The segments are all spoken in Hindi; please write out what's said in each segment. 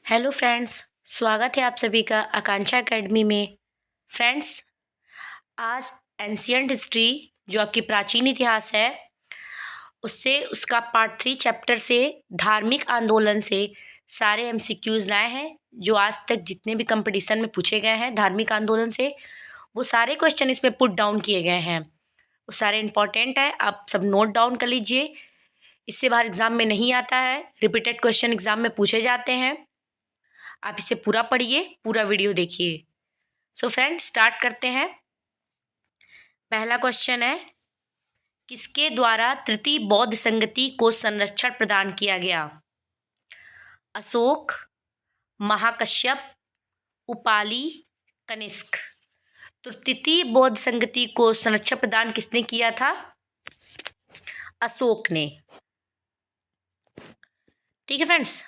हेलो फ्रेंड्स, स्वागत है आप सभी का आकांक्षा एकेडमी में। फ्रेंड्स, आज एंशियंट हिस्ट्री जो आपकी प्राचीन इतिहास है उससे उसका पार्ट 3 चैप्टर से धार्मिक आंदोलन से सारे एमसीक्यूज लाए हैं जो आज तक जितने भी कंपटीशन में पूछे गए हैं धार्मिक आंदोलन से वो सारे क्वेश्चन इसमें पुट डाउन किए गए हैं। वो सारे इंपॉर्टेंट है, आप सब नोट डाउन कर लीजिए। इससे बाहर एग्जाम में नहीं आता है, रिपीटेड क्वेश्चन एग्जाम में पूछे जाते हैं। आप इसे पूरा पढ़िए, पूरा वीडियो देखिए। सो फ्रेंड, स्टार्ट करते हैं। पहला क्वेश्चन है, किसके द्वारा तृतीय बौद्ध संगति को संरक्षण प्रदान किया गया? अशोक, महाकश्यप, उपाली, कनिष्क। तो तृतीय बौद्ध संगति को संरक्षण प्रदान किसने किया था? अशोक ने। ठीक है friends,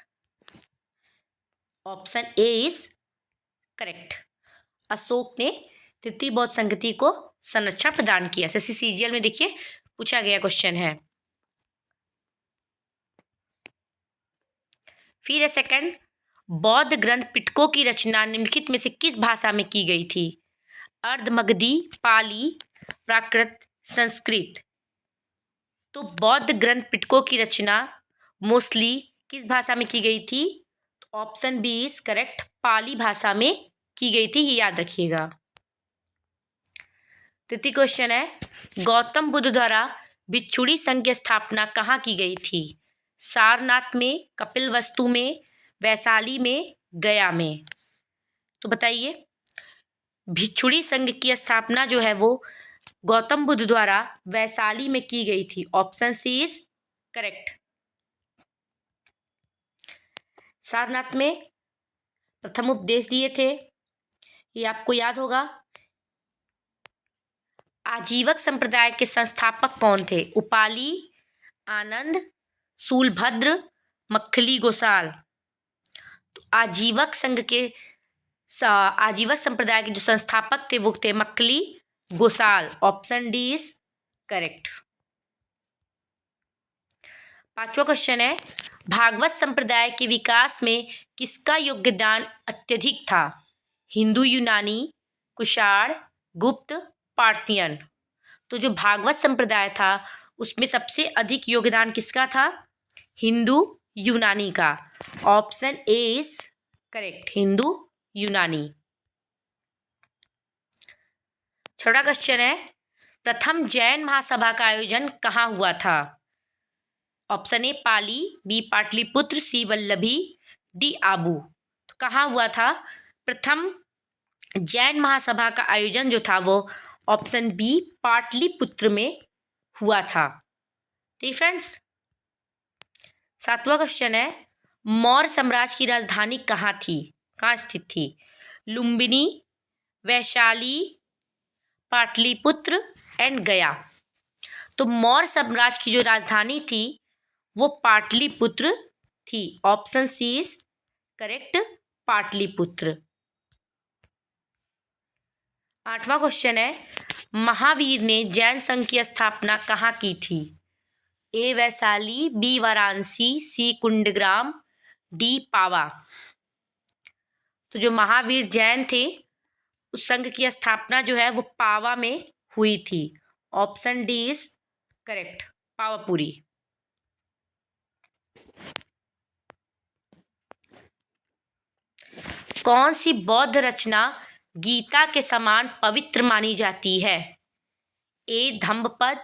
option A is correct. Ashok ने तृतीय बौद्ध संगति को संरक्षण प्रदान किया। सीजीएल में देखिए पूछा गया क्वेश्चन है। फिर है सेकंड, बौद्ध ग्रंथ पिटकों की रचना निम्नलिखित में से किस भाषा में की गई थी? अर्धमगधी, पाली, प्राकृत, संस्कृत। तो बौद्ध ग्रंथ पिटकों की रचना मोस्टली किस भाषा में की गई थी? ऑप्शन बी इज करेक्ट, पाली भाषा में की गई थी, ये याद रखिएगा। तृतीय क्वेश्चन है, गौतम बुद्ध द्वारा भिक्षुणी संघ की स्थापना कहाँ की गई थी? सारनाथ में, कपिलवस्तु में, वैशाली में, गया में। तो बताइए, भिक्षुणी संघ की स्थापना जो है वो गौतम बुद्ध द्वारा वैशाली में की गई थी। Option C is correct. Sarnath में प्रथम उपदेश दिए थे, ये आपको याद होगा। आजीवक संप्रदाय के संस्थापक कौन थे? उपाली, आनंद, शूलभद्र, मक्खली गोसाल। तो आजीवक संप्रदाय के जो संस्थापक थे वो थे Makkhali Gosal. Option D is correct. पांचवा क्वेश्चन है, भागवत संप्रदाय के विकास में किसका योगदान अत्यधिक था? हिंदू यूनानी, कुषाण, गुप्त, पार्थियन। तो जो भागवत संप्रदाय था उसमें सबसे अधिक योगदान किसका था? हिंदू यूनानी का। Option A is correct, Hindu यूनानी। छोटा क्वेश्चन है, प्रथम जैन महासभा का आयोजन कहाँ हुआ था? Option A Pali, B Pataliputra, C Vallabhi, D Abu. तो कहाँ हुआ था प्रथम जैन महासभा का आयोजन जो था वो? ऑप्शन बी पाटलिपुत्र में हुआ था। ठीक फ्रेंड्स, सातवां क्वेश्चन है, मौर्य साम्राज्य की राजधानी कहाँ थी, कहाँ स्थित थी? लुम्बिनी, वैशाली, पाटलिपुत्र एंड गया। तो मौर्य साम्राज्य की जो राजधानी थी वो पाटलिपुत्र थी। Option C is correct, Pataliputra. आठवां क्वेश्चन है, महावीर ने जैन संघ की स्थापना कहाँ की थी? ए वैशाली, बी वाराणसी, सी कुंडग्राम, डी पावा। तो जो महावीर जैन थे उस संघ की स्थापना जो है वो पावा में हुई थी। Option D is correct, Pawapuri. कौन सी बौद्ध रचना गीता के समान पवित्र मानी जाती है? ए धम्मपद,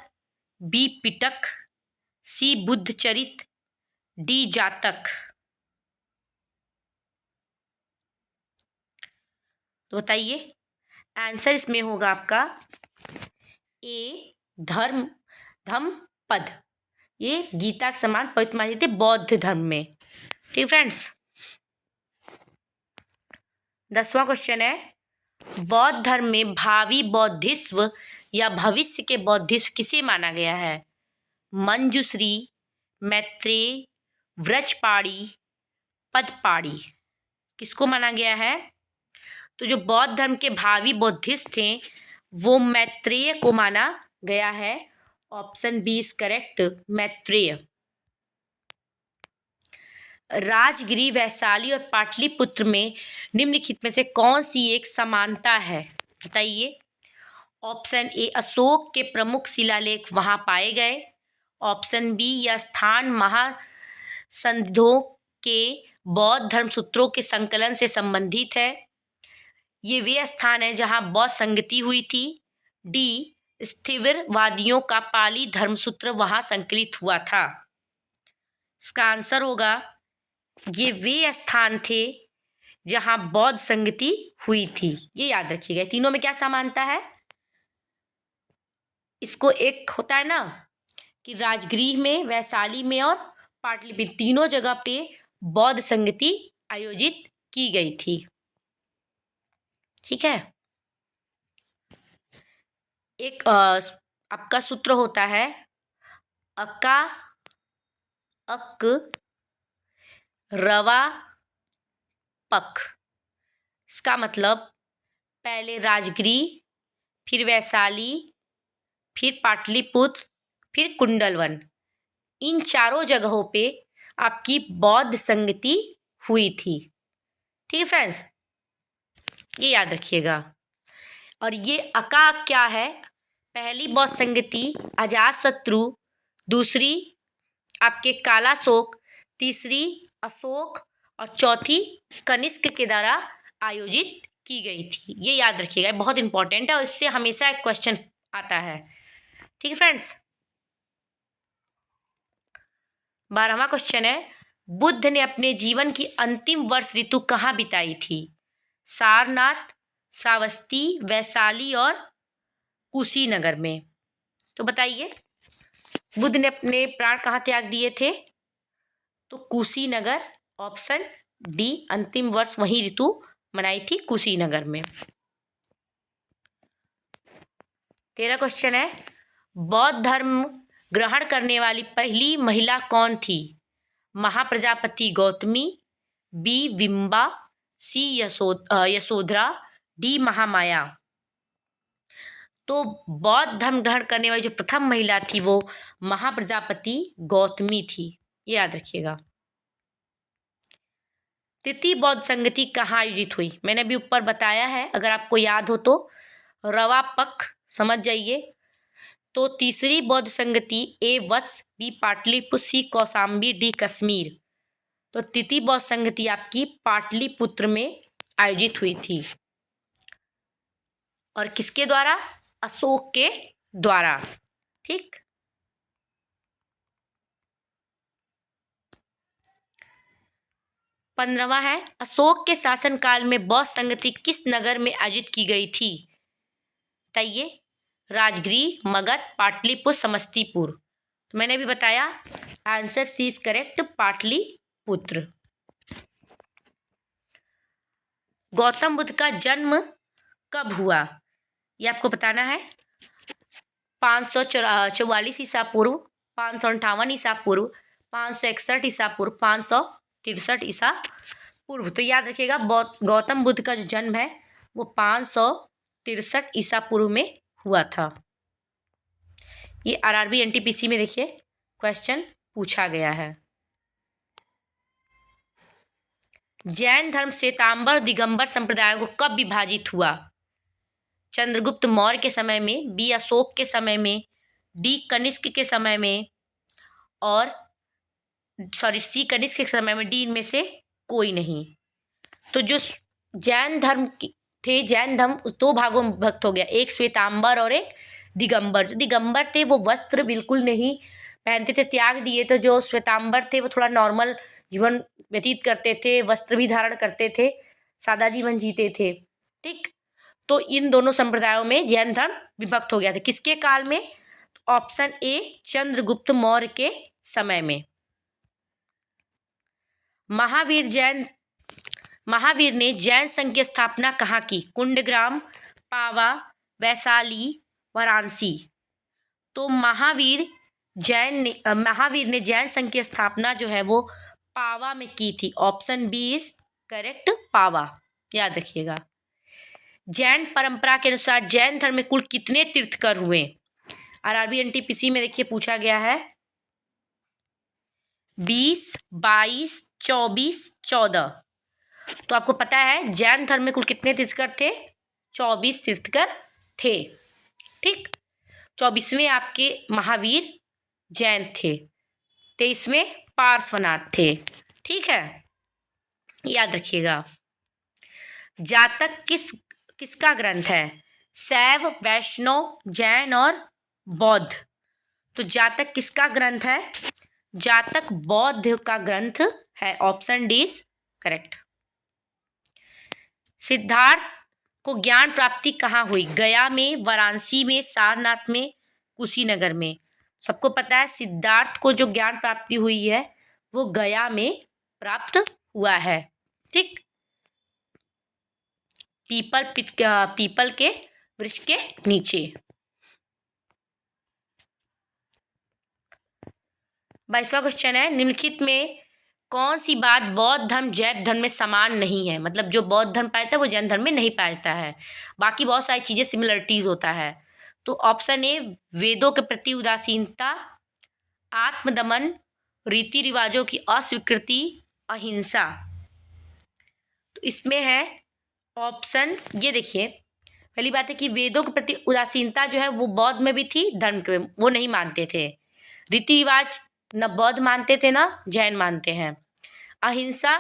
बी पिटक, सी बुद्धचरित, डी जातक। तो बताइए, आंसर इसमें होगा आपका ए धम्मपद। ये गीता के समान पवित्र मानी जाती है बौद्ध धर्म में। ठीक फ्रेंड्स, 10वां क्वेश्चन है, बौद्ध धर्म में भावी बौद्धिस्व या भविष्य के बौद्धिस्व किसे माना गया है? मंजुश्री, मैत्रेय, व्रजपाणी, पदपाणी। किसको माना गया है? तो जो बौद्ध धर्म के भावी बौद्धिस्ट थे वो मैत्रेय को माना गया है। Option B is correct, Maitreya. Rajgiri, Vaishali और पाटलिपुत्र में निम्नलिखित में से कौन सी एक समानता है, बताइए। ऑप्शन ए, अशोक के प्रमुख शिलालेख वहां पाए गए। ऑप्शन बी, यह स्थान महासंधियों के बौद्ध धर्मसूत्रों के संकलन से संबंधित है। ये वे स्थान है जहां बौद्ध संगति हुई थी। डी, स्थिविरवादियों का पाली धर्मसूत्र वहां संकलित हुआ था। इसका आंसर होगा, ये वे स्थान थे जहां बौद्ध संगति हुई थी। ये याद रखिएगा, तीनों में क्या समानता है। इसको एक होता है ना कि राजगृह में, वैशाली में और पाटलिपुत्र तीनों जगह पे बौद्ध संगति आयोजित की गई थी। ठीक है। एक आपका सूत्र होता है अका अक रवा पक। इसका मतलब पहले राजगृह, फिर वैशाली, फिर पाटलिपुत्र, फिर कुंडलवन, इन चारों जगहों पे आपकी बौद्ध संगति हुई थी। ठीक है फ्रेंड्स, ये याद रखिएगा। और ये अका क्या है, पहली बौद्ध संगति अजातशत्रु, दूसरी आपके कालाशोक, तीसरी अशोक और चौथी कनिष्क के द्वारा आयोजित की गई थी। ये याद रखिएगा, बहुत इंपॉर्टेंट है और इससे हमेशा एक क्वेश्चन आता है। ठीक है फ्रेंड्स, 12वां क्वेश्चन है, बुद्ध ने अपने जीवन की अंतिम वर्ष ऋतु कहाँ बिताई थी। सारनाथ, श्रावस्ती, वैशाली और कुशीनगर में। तो बताइए, बुद्ध ने अपने प्राण कहाँ त्याग दिए थे, तो कुशीनगर, ऑप्शन डी, अंतिम वर्ष वही ऋतु मनाई थी कुशीनगर में। 13 क्वेश्चन है, बौद्ध धर्म ग्रहण करने वाली पहली महिला कौन थी। महाप्रजापति गौतमी, बी विम्बा, सी यशोधरा, डी महामाया। तो बौद्ध धर्म ग्रहण करने वाली जो प्रथम महिला थी वो महाप्रजापति गौतमी थी। ये याद रखिएगा। तृतीय बौद्ध संगति कहाँ आयोजित हुई, मैंने अभी ऊपर बताया है, अगर आपको याद हो तो रवा पक समझ जाइए। तो तीसरी बौद्ध संगति ए वत्स, बी पाटलिपुत्र, सी कौशाम्बी, डी कश्मीर। तो तृतीय बौद्ध संगति आपकी पाटलिपुत्र में आयोजित हुई थी। और किसके द्वारा, अशोक के द्वारा। ठीक, पंद्रहवां है, अशोक के शासनकाल में बौद्ध संगति किस नगर में आयोजित की गई थी, बताइए। राजगृह, मगध, पाटलिपुत्र, समस्तीपुर। तो मैंने भी बताया, answer C is correct, Pataliputra. Gautam Buddha का जन्म कब हुआ, ये आपको बताना है। 544 ईसा पूर्व, 558 ईसा पूर्व, 561 ईसा पूर्व, 563 ईसा पूर्व। तो याद रखिएगा, गौतम बुद्ध का जो जन्म है वो 563 ईसा पूर्व में हुआ था। ये आरआरबी एनटीपीसी में देखिए क्वेश्चन पूछा गया है। जैन धर्म श्वेतांबर दिगंबर संप्रदाय को कब विभाजित हुआ। चंद्रगुप्त मौर्य के समय में, बी अशोक के समय में, डी कनिष्क के समय में और सी कनिष्क के समय में, डी इनमें से कोई नहीं। तो जो जैन धर्म थे, जैन धर्म दो भागों में विभक्त हो गया, एक श्वेतांबर और एक दिगंबर। जो दिगंबर थे वो वस्त्र बिल्कुल नहीं पहनते थे, त्याग दिए। तो जो श्वेतांबर थे वो थोड़ा नॉर्मल जीवन व्यतीत करते थे, वस्त्र भी धारण करते थे, सादा जीवन जीते थे। ठीक, तो इन दोनों संप्रदायों में जैन धर्म विभक्त हो गया था। किसके काल में, ऑप्शन ए, चंद्रगुप्त मौर्य के समय में। महावीर ने जैन संघ की स्थापना कहाँ की, कुंडग्राम, पावा, वैशाली, वाराणसी। तो महावीर ने जैन संघ की स्थापना जो है वो पावा में की थी। ऑप्शन बी इज करेक्ट, पावा। याद रखिएगा। जैन परंपरा के अनुसार जैन धर्म में कुल कितने तीर्थकर हुए। आरआरबी एनटीपीसी में देखिए पूछा गया है। 20, 22, 24, 14। तो आपको पता है जैन धर्म में कुल कितने तीर्थकर थे? 24 तीर्थकर थे। ठीक, 24वें आपके महावीर जैन थे, 23वें पार्श्वनाथ थे। ठीक है, याद रखिएगा। जातक किसका ग्रंथ है? शैव, वैष्णव, जैन और बौद्ध। तो जातक किसका ग्रंथ है? जातक बौद्ध का ग्रंथ है। Option D is correct. Siddharth को ज्ञान प्राप्ति कहाँ हुई? गया में, वाराणसी में, सारनाथ में, कुशीनगर में। सबको पता है सिद्धार्थ को जो ज्ञान प्राप्ति हुई है वो गया में प्राप्त हुआ है। ठीक, पीपल के वृक्ष के नीचे। 22वां क्वेश्चन है, निम्नलिखित में कौन सी बात बौद्ध धर्म जैन धर्म में समान नहीं है? मतलब जो बौद्ध धर्म पाया था वो जैन धर्म में नहीं पाया जाता है, बाकी बहुत सारी चीजें सिमिलरिटीज होता है। तो ऑप्शन ए, वेदों के प्रति उदासीनता, आत्मदमन, रीति रिवाजों की अस्वीकृति, अहिंसा। तो इसमें है ऑप्शन, ये देखिए, पहली बात है कि वेदों के प्रति उदासीनता जो है वो बौद्ध में भी थी, धर्म के वो नहीं मानते थे। रीति रिवाज न बौद्ध मानते थे ना जैन मानते हैं। अहिंसा,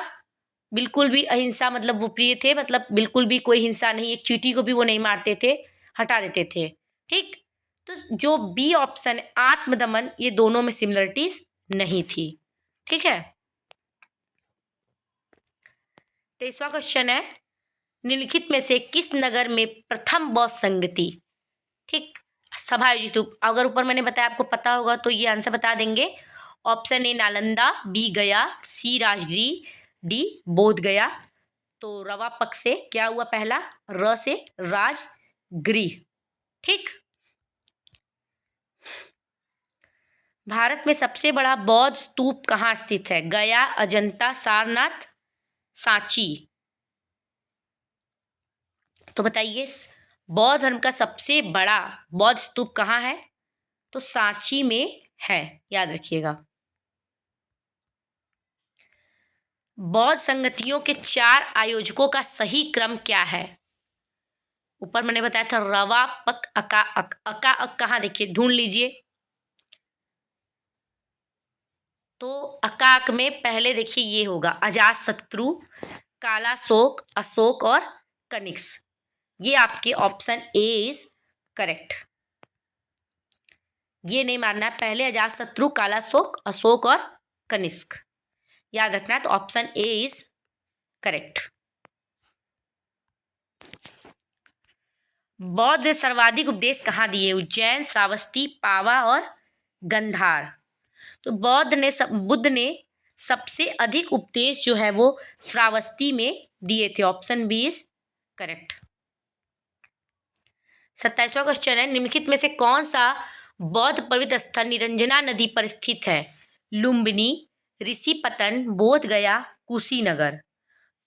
बिल्कुल भी अहिंसा मतलब वो प्रिय थे, मतलब बिल्कुल भी कोई हिंसा नहीं, एक चींटी को भी वो नहीं मारते थे, हटा देते थे। ठीक, तो जो बी ऑप्शन है आत्मदमन, ये दोनों में सिमिलरिटीज नहीं थी। ठीक है, 23वां क्वेश्चन है, निम्नलिखित में से किस नगर में प्रथम बौद्ध संगति, ठीक, सभा आयोजित हुई? अगर ऊपर मैंने बताया आपको पता होगा तो ये आंसर बता देंगे। ऑप्शन ए नालंदा, बी गया, सी राजगिरी, डी बोध गया। तो रवा पक्ष से क्या हुआ? पहला र से राजगृह। ठीक, भारत में सबसे बड़ा बौद्ध स्तूप कहाँ स्थित है? गया, अजंता, सारनाथ, सांची। तो बताइए बौद्ध धर्म का सबसे बड़ा बौद्ध स्तूप कहाँ है? तो सांची में है, याद रखिएगा। बौद्ध संगतियों के 4 आयोजकों का सही क्रम क्या है? ऊपर मैंने बताया था रवा पक अका अक, अका अक कहाँ, देखिए ढूंढ लीजिए। तो अकाक में पहले देखिए ये होगा अजातशत्रु, कालाशोक, अशोक और कनिष्क। ये आपके ऑप्शन ए इज करेक्ट। ये नहीं मानना है, पहले अजातशत्रु, कालाशोक, अशोक और कनिष्क, याद रखना है। तो ऑप्शन ए इज करेक्ट। बौद्ध ने सर्वाधिक उपदेश कहाँ दिए? उज्जैन, श्रावस्ती, पावा और गंधार। तो बुद्ध ने सबसे अधिक उपदेश जो है वो श्रावस्ती में दिए थे। Option B is correct. 27वां क्वेश्चन है, निम्नलिखित में से कौन सा बौद्ध पवित्र स्थल निरंजना नदी पर स्थित है? लुम्बिनी, ऋषिपतन, बोध गया, कुशीनगर।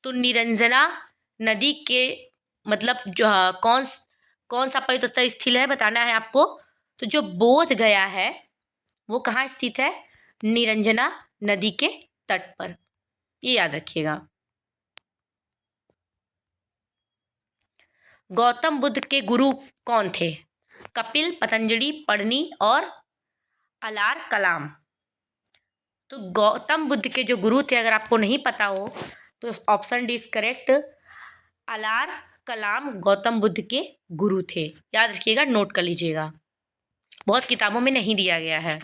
तो निरंजना नदी के मतलब जो कौन सा पवित्र स्थल स्थित है बताना है आपको। तो जो बोध गया है वो कहाँ स्थित है? निरंजना नदी के तट पर, ये याद रखिएगा। गौतम बुद्ध के गुरु कौन थे? कपिल, पतंजलि, पढ़नी और अलार कलाम। तो गौतम बुद्ध के जो गुरु थे, अगर आपको नहीं पता हो तो ऑप्शन डी इज करेक्ट। अलार कलाम गौतम बुद्ध के गुरु थे, याद रखिएगा, नोट कर लीजिएगा, बहुत किताबों में नहीं दिया गया है।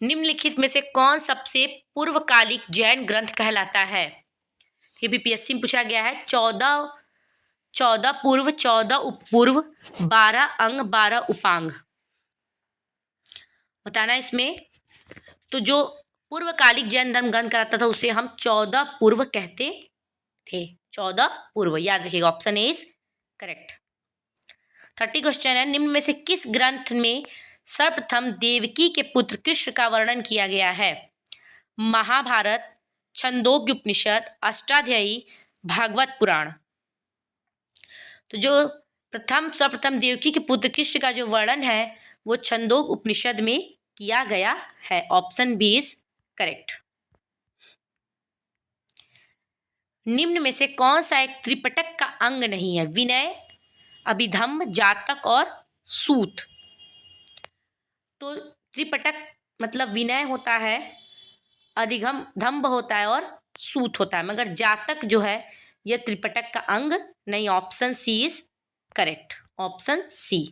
निम्नलिखित में से कौन सबसे पूर्वकालिक जैन ग्रंथ कहलाता है? ये भी पीएससी में पूछा गया है। 14 पूर्व, 14 उपपूर्व, 12 अंग, 12 उपांग। बताना इसमें। तो जो पूर्वकालिक जैन धर्म ग्रंथ कहलाता था उसे हम 14 पूर्व कहते थे। 14 पूर्व, याद रखिएगा, option A is correct. 30 question है, निम्न में से किस ग्रंथ में सर्वप्रथम देवकी के पुत्र कृष्ण का वर्णन किया गया है? महाभारत, छंदोग्य उपनिषद, अष्टाध्यायी, भागवत पुराण। तो जो सर्वप्रथम देवकी के पुत्र कृष्ण का जो वर्णन है वो छंदोग्य उपनिषद में किया गया है। Option B is correct. निम्न में से कौन सा एक त्रिपिटक का अंग नहीं है? विनय, अभिधम्म, जातक और सूत। तो त्रिपिटक मतलब विनय होता है, अधिगम धम्ब होता है और सूत होता है, मगर जातक जो है यह त्रिपिटक का अंग नहीं। Option C is correct. Option C.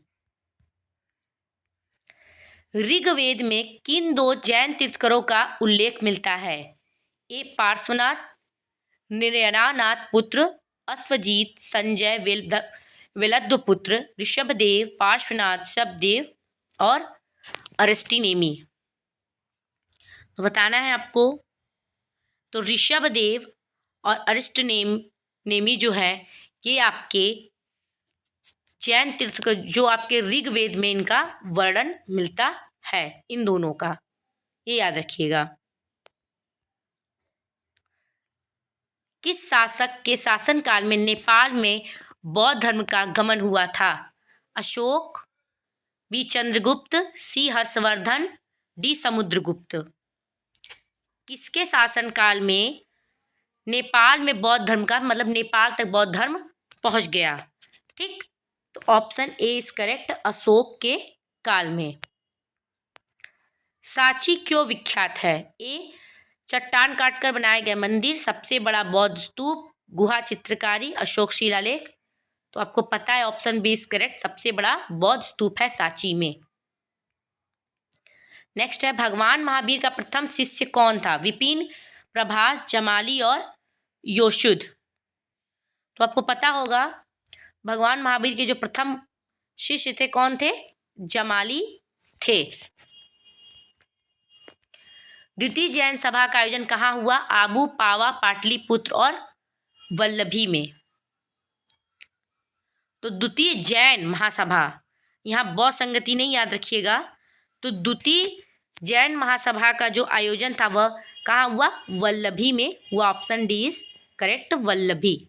Rigveda में किन दो जैन तीर्थंकरों का उल्लेख मिलता है? ए पार्श्वनाथ, निर्यनानाथ पुत्र अश्वजीत, संजय वेलद्वपुत्र, ऋषभदेव, पार्श्वनाथ, शबदेव और अरिस्टिनेमी। तो बताना है आपको। तो ऋषभदेव और अरिस्टिनेमी जो है ये आपके जैन तीर्थ जो आपके ऋग्वेद में इनका वर्णन मिलता है, इन दोनों का, ये याद रखिएगा। किस शासक के शासनकाल में नेपाल में बौद्ध धर्म का गमन हुआ था? अशोक, बी चंद्रगुप्त, सी हर्षवर्धन, डी समुद्रगुप्त। किसके शासनकाल में नेपाल में बौद्ध धर्म का मतलब नेपाल तक बौद्ध धर्म पहुंच गया? ठीक, तो option A is correct, Ashok के काल में। सांची क्यों विख्यात है? ए चट्टान काटकर बनाए गए मंदिर, सबसे बड़ा बौद्ध स्तूप, गुहा चित्रकारी, अशोक शिलालेख। तो आपको पता है ऑप्शन बी इज करेक्ट, सबसे बड़ा बौद्ध स्तूप है सांची में। नेक्स्ट है, भगवान महावीर का प्रथम शिष्य कौन था? विपिन, प्रभास, जमाली और योशुद्ध। तो आपको पता होगा भगवान महावीर के जो प्रथम शिष्य थे कौन थे? जमाली थे। द्वितीय जैन सभा का आयोजन कहाँ हुआ? आबू, पावा, पाटलिपुत्र और वल्लभी में। तो द्वितीय जैन महासभा, यहाँ बहुत संगति नहीं, याद रखिएगा। तो द्वितीय जैन महासभा का जो आयोजन था वह कहाँ हुआ? वल्लभी में हुआ। Option D is correct, Vallabhi.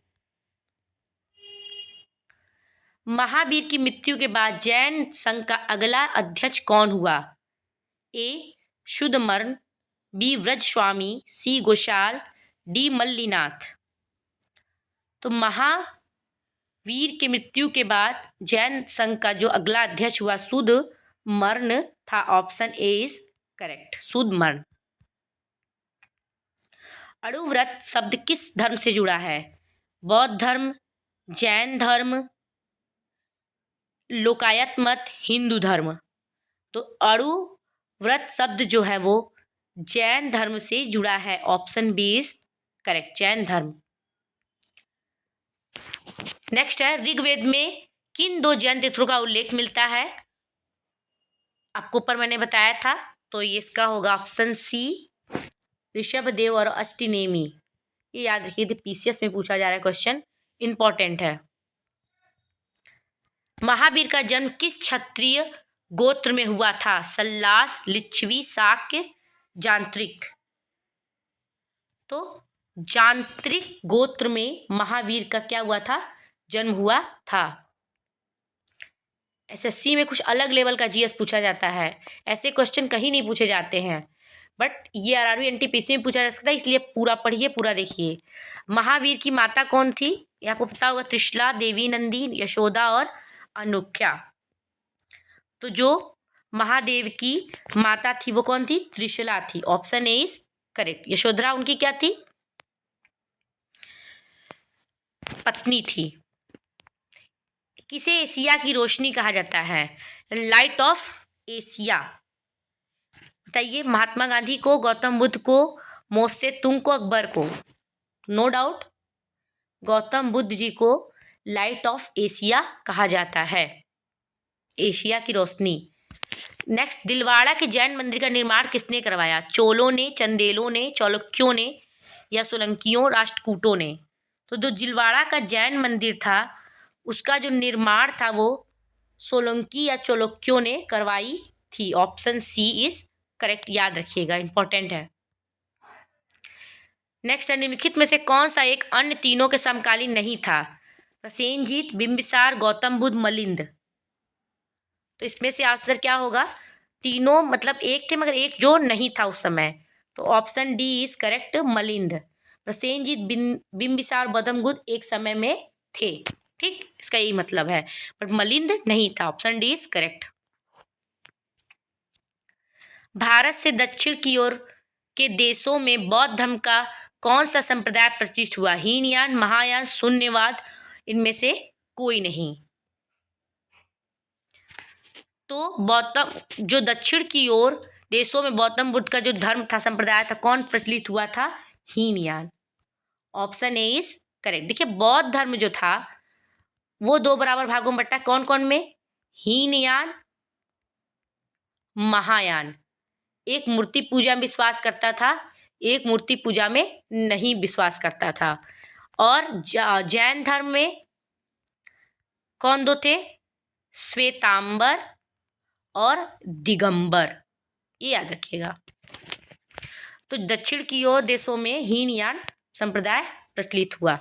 Mahavir की मृत्यु के बाद जैन संघ का अगला अध्यक्ष कौन हुआ? ए शुद्धमर्न, बी व्रजस्वामी, सी गोशाल, डी मल्लीनाथ। तो महावीर के मृत्यु के बाद जैन संघ का जो अगला अध्यक्ष हुआ शुद्धमर्न था। ऑप्शन ए इज करेक्ट, शुद्धमर्न। अणुव्रत शब्द किस धर्म से जुड़ा है? बौद्ध धर्म, जैन धर्म, लोकायत मत, हिंदू धर्म। तो अणुव्रत शब्द जो है वो जैन धर्म से जुड़ा है। Option B is correct, Jain धर्म। नेक्स्ट है, ऋग्वेद में किन दो जैन तीर्थों का उल्लेख मिलता है? आपको ऊपर मैंने बताया था, तो ये इसका होगा ऑप्शन सी, ऋषभदेव और अष्टिनेमी। ये याद रखिए, पीसीएस में पूछा जा रहा है क्वेश्चन, इंपॉर्टेंट है। महावीर का जन्म किस क्षत्रिय गोत्र में हुआ था? सल्लास, लिच्छवी, शाक्य, जांत्रिक। तो जांत्रिक गोत्र में महावीर का क्या हुआ था? जन्म हुआ था। एसएससी में कुछ अलग लेवल का जीएस पूछा जाता है, ऐसे क्वेश्चन कहीं नहीं पूछे जाते हैं, बट ये आरआरबी एनटीपीसी में पूछा जा सकता है, इसलिए पूरा पढ़िए, पूरा देखिए। महावीर की माता कौन थी? ये आपको पता होगा, त्रिशला, देवी नंदी, यशोदा और अनुख्या। तो जो महादेव की माता थी वो कौन थी? त्रिशला थी। Option A is correct. Yashodhara उनकी क्या थी? पत्नी थी। किसे एशिया की रोशनी कहा जाता है? Light of Asia. बताइए, महात्मा गांधी को, गौतम बुद्ध को, मोसे तुंग को, अकबर को? नो डाउट गौतम बुद्ध जी को लाइट ऑफ एशिया कहा जाता है, एशिया की रोशनी। नेक्स्ट, दिलवाड़ा के जैन मंदिर का निर्माण किसने करवाया? चोलों ने, चंदेलों ने, चालुक्यों ने या सोलंकियों, राष्ट्रकूटों ने? तो जो दिलवाड़ा का जैन मंदिर था उसका जो निर्माण था वो सोलंकी या चालुक्यों ने करवाई थी। ऑप्शन सी इज करेक्ट, याद रखिएगा, इंपॉर्टेंट है। नेक्स्ट, निम्नलिखित में से कौन सा एक अन्य तीनों के समकालीन नहीं था? प्रसेनजीत, बिंबिसार, गौतम बुद्ध, मलिंद। तो इसमें से आंसर क्या होगा? तीनों मतलब एक थे, मगर एक जो नहीं था उस समय। तो ऑप्शन डी इज करेक्ट, मलिंद। प्रसेनजीत बिंबिसार और गौतम बुद्ध एक समय में थे, ठीक, इसका यही मतलब है, बट मलिंद नहीं था। Option D is correct. Bharat से दक्षिण की ओर के देशों में बौद्ध धर्म का कौन सा संप्रदाय प्रतिष्ठित हुआ? हीनयान, महायान, शून्यवाद, इनमें से कोई नहीं। तो बौद्ध जो दक्षिण की ओर देशों में गौतम बुद्ध का जो धर्म था, संप्रदाय था, कौन प्रचलित हुआ था? Hinayana. Option A is correct. देखिए, बौद्ध धर्म जो था वो दो बराबर भागों में बटा, कौन कौन में? हीनयान, महायान। एक मूर्ति पूजा में विश्वास करता था, एक मूर्ति पूजा में नहीं विश्वास करता था। और जैन धर्म में कौन दो थे? श्वेतांबर और दिगंबर, ये याद रखिएगा। तो दक्षिण की ओर देशों में हीनयान संप्रदाय प्रचलित हुआ।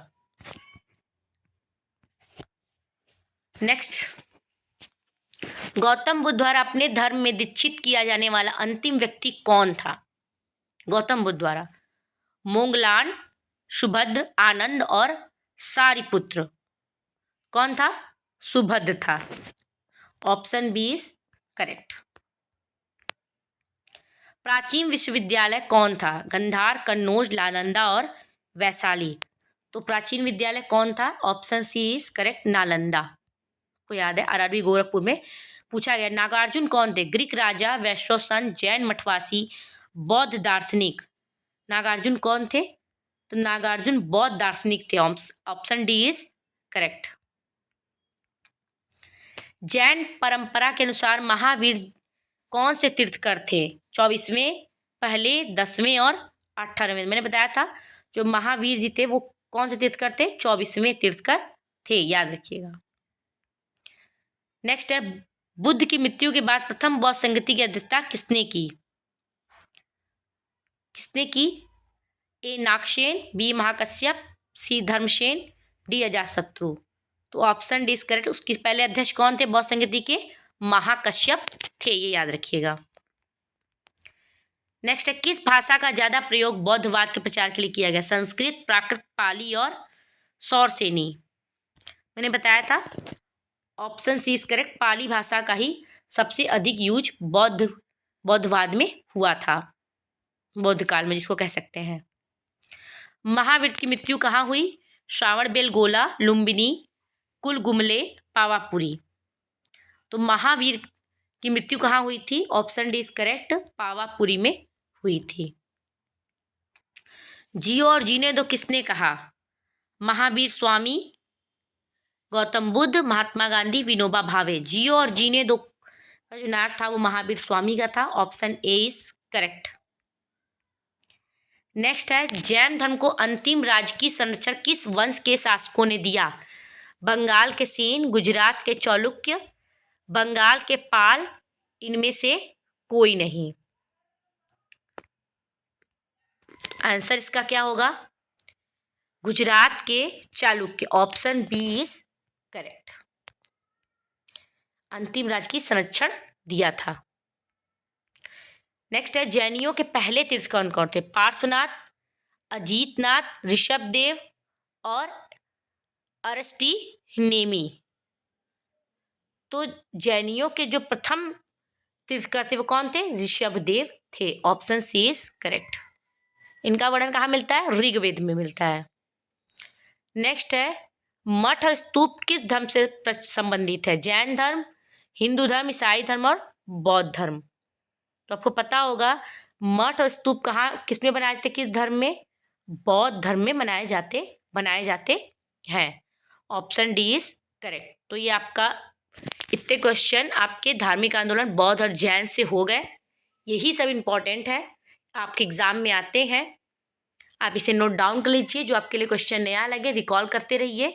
नेक्स्ट, गौतम बुद्ध द्वारा अपने धर्म में दीक्षित किया जाने वाला अंतिम व्यक्ति कौन था? गौतम बुद्ध द्वारा मोंगलान, सुभद्र, आनंद और सारिपुत्र। कौन था? सुभद्र था। Option B is correct. प्राचीन विश्वविद्यालय कौन था? गंधार, कन्नौज, नालंदा और वैशाली। तो प्राचीन विद्यालय कौन था? Option C is correct, Nalanda. को याद है, आरआरबी गोरखपुर में पूछा गया। नागार्जुन कौन थे? ग्रीक राजा, वैष्णव संत, जैन मठवासी, बौद्ध दार्शनिक। नागार्जुन कौन थे? तो नागार्जुन बौद्ध दार्शनिक थे। Option D is correct. Jain परंपरा के अनुसार महावीर कौन से तीर्थकर थे? 24वें, पहले, 10वें और 18वें। मैंने बताया था जो महावीर जी थे वो कौन से तीर्थकर थे? 24वें तीर्थकर थे, याद रखिएगा। नेक्स्ट है, बुद्ध की मृत्यु के बाद प्रथम बौद्ध संगति की अध्यक्षता किसने की? किसने की? ए नागसेन, बी महाकश्यप, सी धर्मसेन, डी अजातशत्रु। तो ऑप्शन डी इज करेक्ट। उसके पहले अध्यक्ष कौन थे बौद्ध संगति के? महाकश्यप थे, ये याद रखिएगा। नेक्स्ट है, किस भाषा का ज्यादा प्रयोग बौद्धवाद के प्रचार के लिए किया गया? संस्कृत, प्राकृत, पाली और सौरसेनी। मैंने बताया था ऑप्शन सी इज करेक्ट, पाली भाषा का ही सबसे अधिक यूज बौद्धवाद में हुआ था, बौद्ध काल में जिसको कह सकते हैं। महावीर की मृत्यु कहाँ हुई? श्रावणबेलगोला, लुम्बिनी, कुलगुमले, पावापुरी। तो महावीर की मृत्यु कहाँ हुई थी? Option D is correct, Pawapuri में हुई थी। जियो और जीने दो किसने कहा? महावीर स्वामी, गौतम बुद्ध, महात्मा गांधी, विनोबा भावे। जियो और जीने दो का जो नारा था वो महावीर स्वामी का था। Option A is correct. Next है, जैन धर्म को अंतिम राजकीय संरक्षण किस वंश के शासकों ने दिया? बंगाल के सेन, गुजरात के चालुक्य, बंगाल के पाल, इनमें से कोई नहीं। आंसर इसका क्या होगा? गुजरात के Chalukya. Option B is correct. अंतिम राजकीय संरक्षण दिया था। नेक्स्ट है, जैनियों के पहले तीर्थकर कौन कौन थे? पार्श्वनाथ, अजीतनाथ, ऋषभदेव और अरस्टिनेमी। तो जैनियों के जो प्रथम तीर्थकर थे वो कौन थे? ऋषभदेव थे। Option C is correct. इनका वर्णन कहाँ मिलता है? ऋग्वेद में मिलता है। नेक्स्ट है, मठ और स्तूप किस धर्म से संबंधित है? जैन धर्म, हिंदू धर्म, ईसाई धर्म और बौद्ध धर्म। तो आपको पता होगा मठ और स्तूप कहाँ किसमें बनाए जाते? किस धर्म में? बौद्ध धर्म में बनाए जाते हैं। Option D is correct. तो ये आपका इतने क्वेश्चन आपके धार्मिक आंदोलन बौद्ध और जैन से हो गए। यही सब इम्पोर्टेंट है, आपके एग्जाम में आते हैं। आप इसे नोट डाउन कर लीजिए, जो आपके लिए क्वेश्चन नया लगे रिकॉल करते रहिए।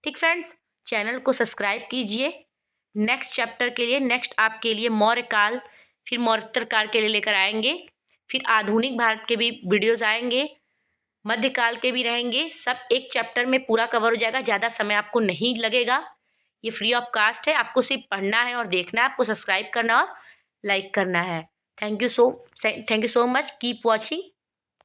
ठीक फ्रेंड्स, चैनल को सब्सक्राइब कीजिए। नेक्स्ट चैप्टर के लिए, नेक्स्ट आपके लिए मौर्य काल, फिर मौर्योत्तर काल के लिए लेकर आएंगे। फिर आधुनिक भारत के भी वीडियोस आएंगे, मध्यकाल के भी रहेंगे। सब एक चैप्टर में पूरा कवर हो जाएगा, ज़्यादा समय आपको नहीं लगेगा। ये फ्री ऑफ कास्ट है, आपको सिर्फ पढ़ना है और देखना है, आपको सब्सक्राइब करना और लाइक करना है। Thank you so much, keep watching